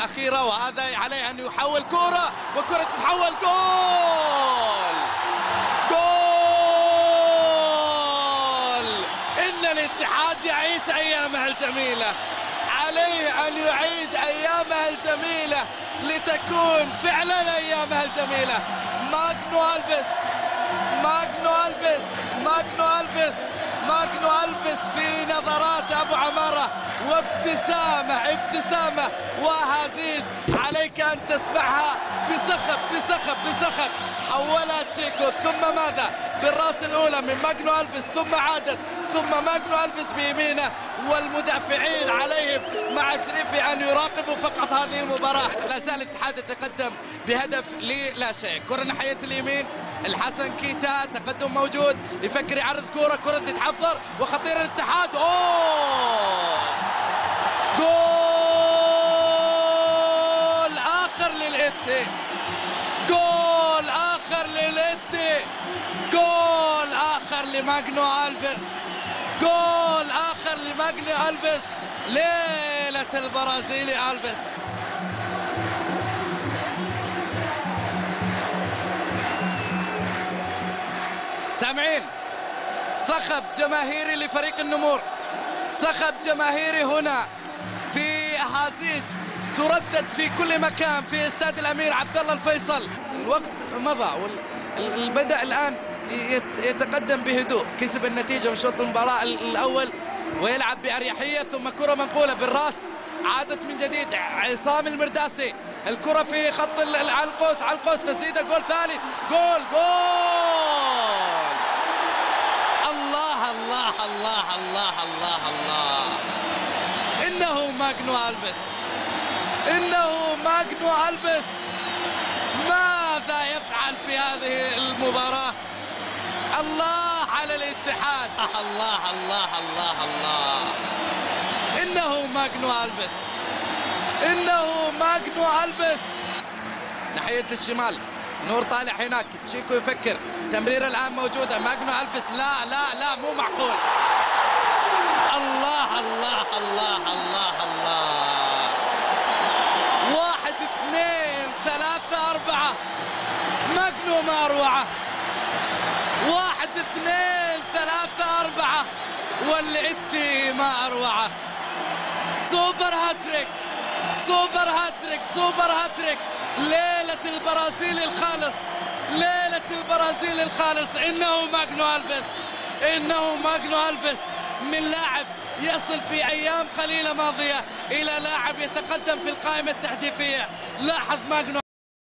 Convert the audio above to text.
الأخيرة، وهذا عليه أن يحول كرة، وكرة تتحول جول. جول! إن الاتحاد يعيش أيامه الجميلة، عليه أن يعيد أيامه الجميلة لتكون فعلا أيامه الجميلة. ماغنو ألفيس، ماغنو ألفيس، ماغنو ألفيس، ماغنو ألفيس في نظرات أبو عمارة، وابتسامة، ابتسامة وهزيج عليك أن تسمعها بسخب بسخب بسخب. حولها تشيكو، ثم ماذا؟ بالراس الأولى من ماغنو ألفيس، ثم عادت، ثم ماغنو ألفيس بيمينه، والمدافعين عليهم مع شريفي أن يراقبوا فقط هذه المباراة. لا زال الاتحاد يتقدم بهدف لا شيء. كرة ناحية اليمين، الحسن كيتا، تقدم موجود، يفكر يعرض كرة، كرة تتحضر وخطير الاتحاد. أوه! جول آخر للإتي، جول آخر للإتي، جول آخر لماغنو ألفيس، جول آخر لماغنو ألفيس. ليلة البرازيلي ألفيس. سامعين؟ صخب جماهيري لفريق النمور، صخب جماهيري هنا في أهازيج تردد في كل مكان في استاد الأمير عبد الله الفيصل. الوقت مضى والبدأ الآن يتقدم بهدوء، كسب النتيجة من شوط المباراة الأول ويلعب بأريحية، ثم كرة منقولة بالراس، عادت من جديد عصام المرداسي، الكرة في خط على القوس، على القوس، تسديدة، جول ثاني، جول جول. الله الله الله الله الله الله، إنه ماغنو ألفيس، إنه ماغنو ألفيس. ماذا يفعل في هذه المباراة؟ الله على الاتحاد، الله الله الله الله. إنه ماغنو ألفيس، إنه ماغنو ألفيس. ناحية الشمال، نور طالع هناك، تشيكو يفكر، تمريرة الآن موجودة، ماغنو ألفيس، لا لا لا مو معقول. الله الله الله الله الله. 1 2 3 4، ماغنو ما أروعه. 1 2 3 4، والإتي ما أروعه. سوبر هاتريك، سوبر هاتريك، سوبر هاتريك. ليلة البرازيلي الخالص، ليلة البرازيلي الخالص. إنه ماغنو ألفيس، إنه ماغنو ألفيس، من لاعب يصل في أيام قليلة ماضية إلى لاعب يتقدم في القائمة التهديفية. لاحظ ماغنو